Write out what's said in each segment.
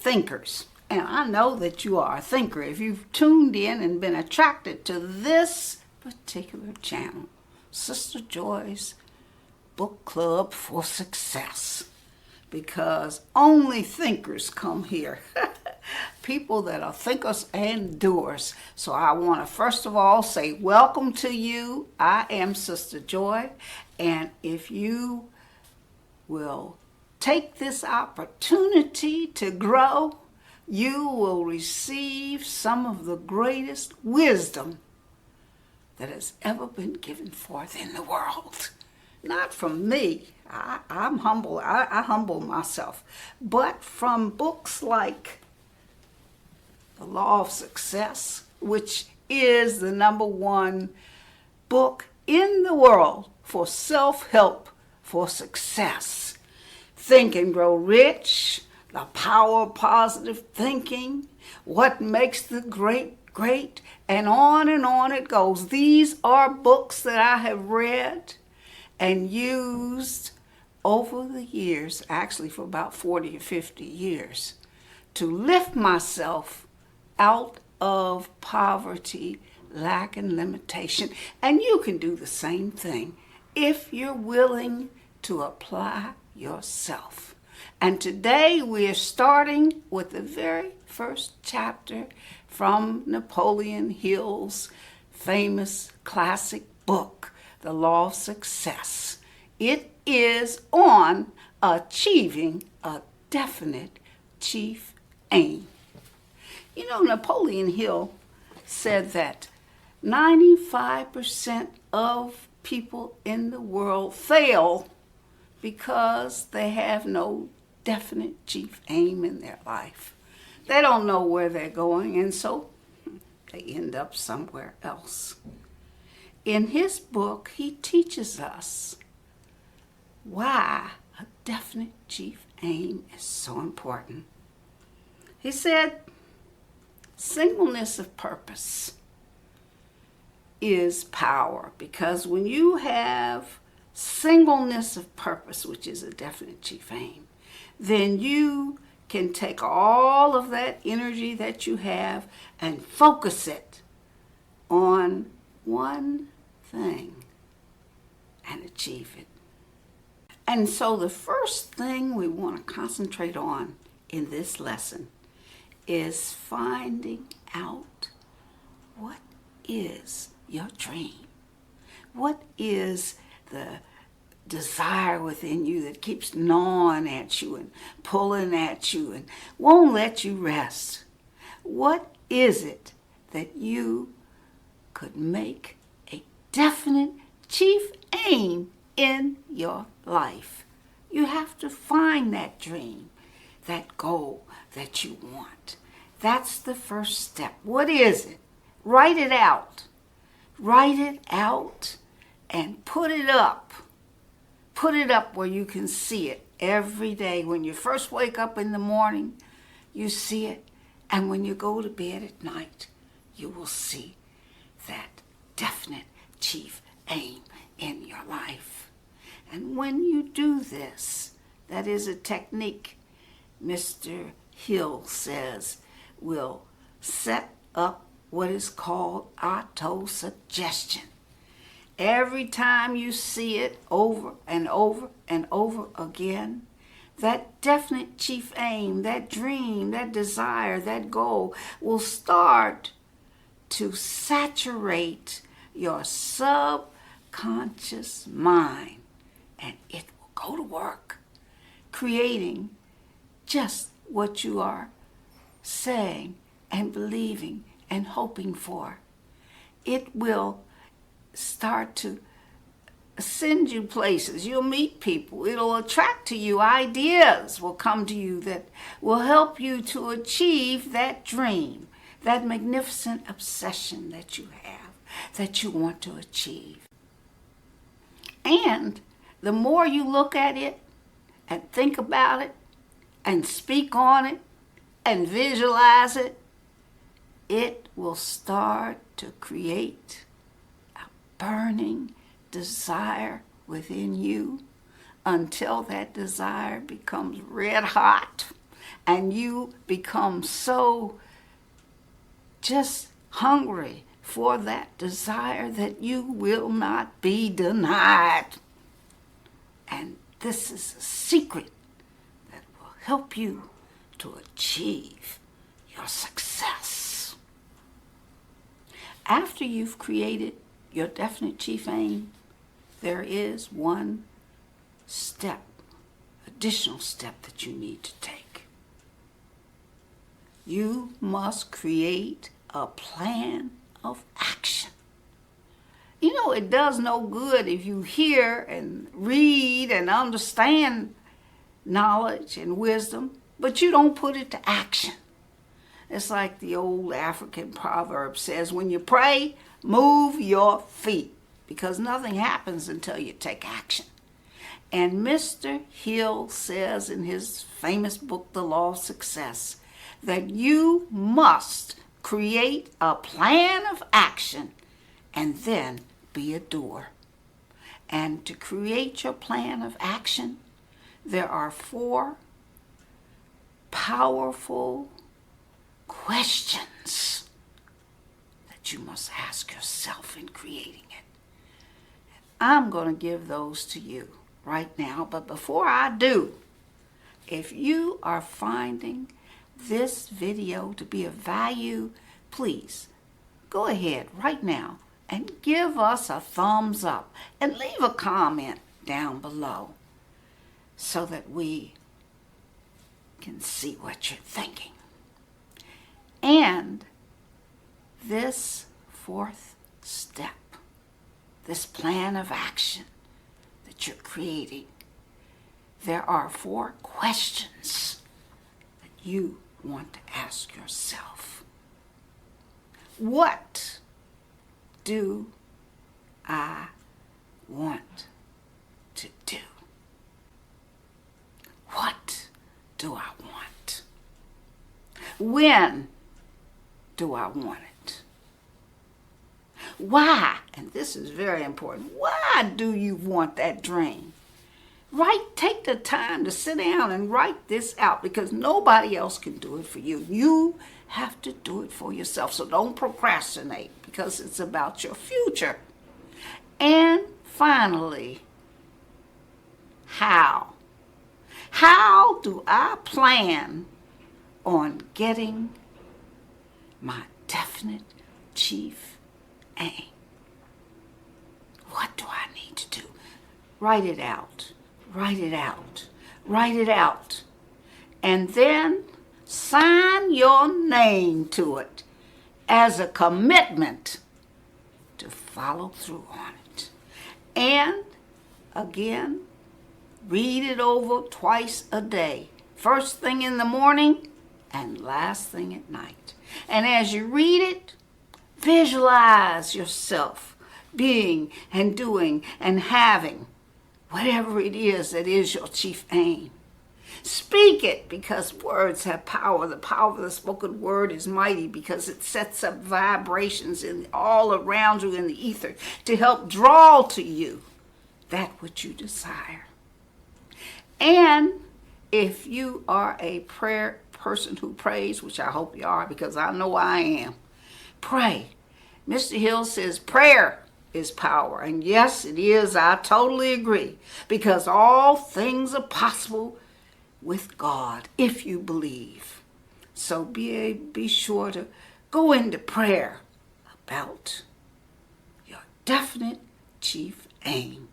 thinkers. And I know that you are a thinker if you've tuned in and been attracted to this particular channel, Sister Joy's Book Club for Success. Because only thinkers come here. People that are thinkers and doers. So I want to first of all say welcome to you. I am Sister Joy. And if you will take this opportunity to grow, you will receive some of the greatest wisdom that has ever been given forth in the world. Not from me. I'm humble. I humble myself. But from books like The Law of Success, which is the #1 book in the world for self-help for success. Think and Grow Rich, The Power of Positive Thinking, What Makes the Great Great, and on it goes. These are books that I have read and used over the years, actually for about 40 or 50 years, to lift myself out of poverty, lack, and limitation. And you can do the same thing if you're willing to apply yourself. And today we are starting with the very first chapter from Napoleon Hill's famous classic book, The Law of Success. It is on achieving a definite chief aim. You know, Napoleon Hill said that 95% of people in the world fail because they have no definite chief aim in their life. They don't know where they're going, and so they end up somewhere else. In his book, he teaches us why a definite chief aim is so important. He said, singleness of purpose is power, because when you have singleness of purpose, which is a definite chief aim, then you can take all of that energy that you have and focus it on one thing and achieve it. And so the first thing we want to concentrate on in this lesson is finding out what is your dream. What is the desire within you that keeps gnawing at you and pulling at you and won't let you rest? What is it that you could make a definite chief aim in your life? You have to find that dream, that goal that you want. That's the first step. What is it? Write it out. Write it out and put it up. Put it up where you can see it every day. When you first wake up in the morning, you see it. And when you go to bed at night, you will see that definite chief aim in your life. And when you do this, that is a technique Mr. Hill says will set up what is called auto-suggestion. Every time you see it over and over and over again, that definite chief aim, that dream, that desire, that goal will start to saturate your subconscious mind, and it will go to work creating just what you are saying and believing and hoping for. It will start to send you places. You'll meet people. It'll attract to you. Ideas will come to you that will help you to achieve that dream, that magnificent obsession that you have, that you want to achieve. And the more you look at it and think about it and speak on it and visualize it, it will start to create a burning desire within you until that desire becomes red hot and you become so just hungry for that desire that you will not be denied. And this is a secret that will help you to achieve your success. After you've created your definite chief aim, there is one step, additional step that you need to take. You must create a plan of action. You know, it does no good if you hear and read and understand knowledge and wisdom, but you don't put it to action. It's like the old African proverb says, when you pray, move your feet, because nothing happens until you take action. And Mr. Hill says in his famous book, The Law of Success, that you must create a plan of action and then be a doer. And to create your plan of action, there are 4 powerful questions that you must ask yourself in creating it. I'm going to give those to you right now, but before I do, if you are finding this video to be of value, please go ahead right now and give us a thumbs up and leave a comment down below so that we can see what you're thinking. And this 4th step, this plan of action that you're creating, there are 4 questions that you want to ask yourself. What do I want to do? What do I want? When do I want it? Why, and this is very important, why do you want that dream? Take the time to sit down and write this out, because nobody else can do it for you. You have to do it for yourself. So don't procrastinate, because it's about your future. And finally, how? How do I plan on getting my definite chief aim? What do I need to do? Write it out. Write it out. Write it out. And then sign your name to it as a commitment to follow through on it. And again, read it over twice a day. First thing in the morning and last thing at night. And as you read it, visualize yourself being and doing and having whatever it is that is your chief aim. Speak it, because words have power. The power of the spoken word is mighty, because it sets up vibrations all around you in the ether to help draw to you that which you desire. And if you are a prayer person who prays, which I hope you are, because I know I am, pray. Mr. Hill says prayer is power. And yes, it is. I totally agree. Because all things are possible with God if you believe. So be sure to go into prayer about your definite chief aim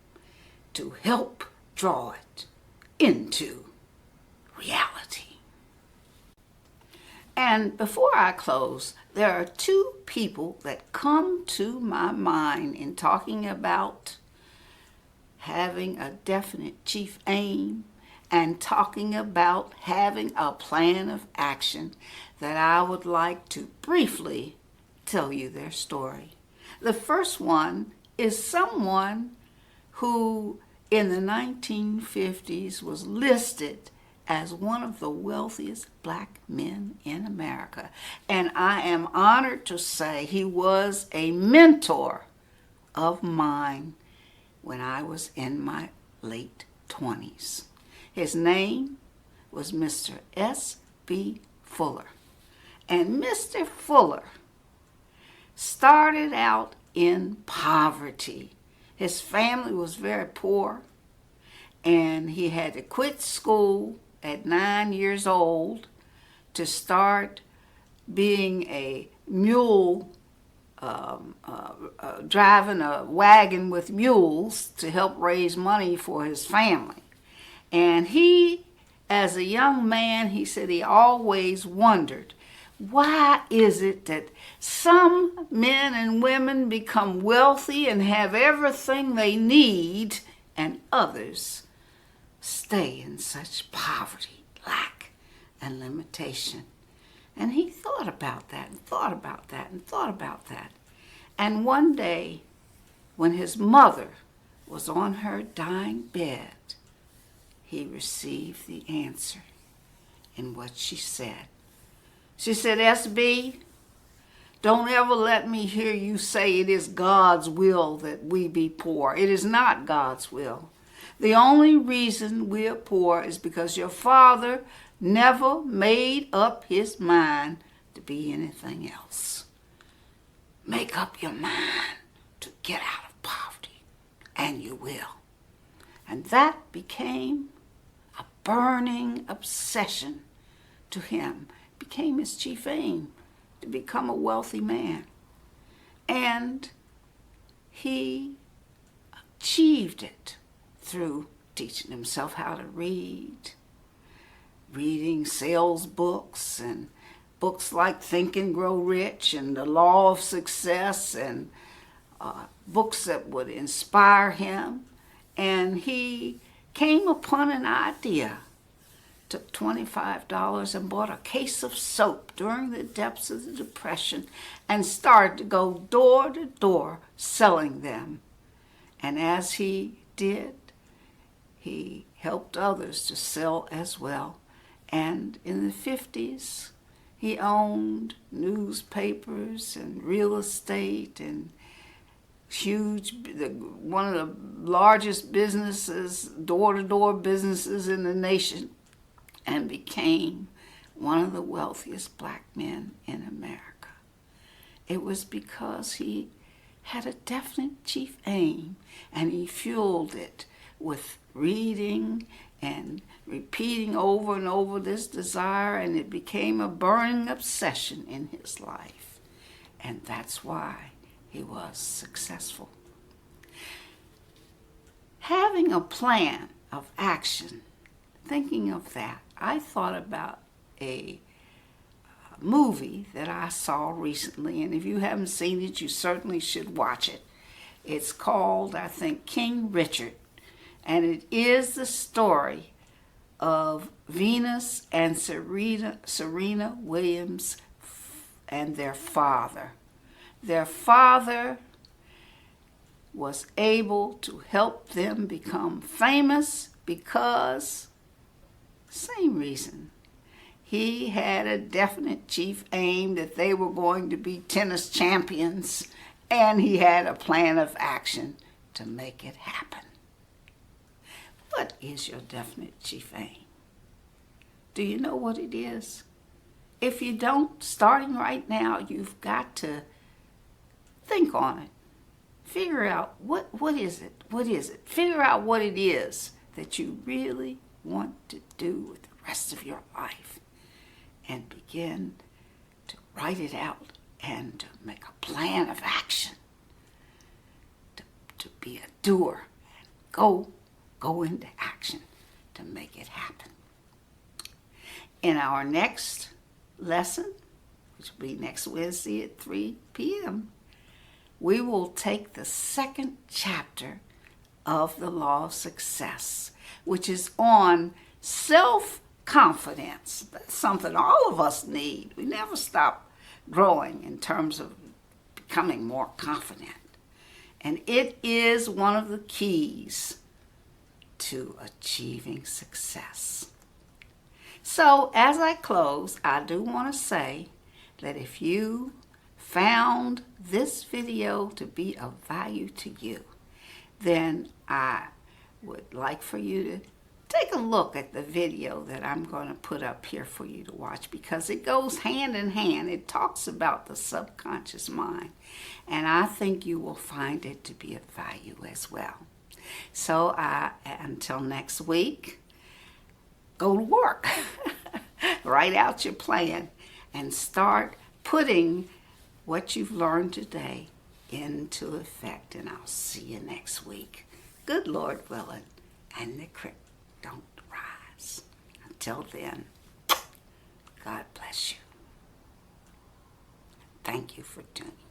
to help draw it into reality. And before I close, there are 2 people that come to my mind in talking about having a definite chief aim and talking about having a plan of action that I would like to briefly tell you their story. The first one is someone who in the 1950s was listed as one of the wealthiest black men in America. And I am honored to say he was a mentor of mine when I was in my late 20s. His name was Mr. S. B. Fuller. And Mr. Fuller started out in poverty. His family was very poor, and he had to quit school at 9 years old to start being a mule, driving a wagon with mules to help raise money for his family. And he, as a young man, he said he always wondered, why is it that some men and women become wealthy and have everything they need, and others stay in such poverty, lack, and limitation? And he thought about that and thought about that and thought about that. And one day, when his mother was on her dying bed, he received the answer in what she said. She said, SB, don't ever let me hear you say it is God's will that we be poor. It is not God's will. The only reason we are poor is because your father never made up his mind to be anything else. Make up your mind to get out of poverty, and you will. And that became a burning obsession to him. It became his chief aim to become a wealthy man. And he achieved it through teaching himself how to read, reading sales books and books like Think and Grow Rich and The Law of Success, and books that would inspire him. And he came upon an idea, took $25 and bought a case of soap during the depths of the Depression and started to go door to door selling them. And as he did, he helped others to sell as well. And in the 50s, he owned newspapers and real estate and one of the largest businesses, door-to-door businesses in the nation, and became one of the wealthiest black men in America. It was because he had a definite chief aim, and he fueled it with reading and repeating over and over this desire, and it became a burning obsession in his life. And that's why he was successful. Having a plan of action, thinking of that, I thought about a movie that I saw recently, and if you haven't seen it, you certainly should watch it. It's called, I think, King Richard, and it is the story of Venus and Serena Williams and their father. Their father was able to help them become famous because, same reason, he had a definite chief aim that they were going to be tennis champions, and he had a plan of action to make it happen. What is your definite chief aim? Do you know what it is? If you don't, starting right now, you've got to think on it. Figure out what is it? What is it? Figure out what it is that you really want to do with the rest of your life, and begin to write it out and to make a plan of action, to be a doer and go into action to make it happen. In our next lesson, which will be next Wednesday at 3 p.m., we will take the second chapter of the Law of Success, which is on self-confidence. That's something all of us need. We never stop growing in terms of becoming more confident. And it is one of the keys to achieving success. So as I close, I do want to say that if you found this video to be of value to you, then I would like for you to take a look at the video that I'm going to put up here for you to watch, because it goes hand in hand. It talks about the subconscious mind, and I think you will find it to be of value as well. So until next week, go to work. Write out your plan and start putting what you've learned today into effect. And I'll see you next week. Good Lord willing, and the creek don't rise. Until then, God bless you. Thank you for tuning in.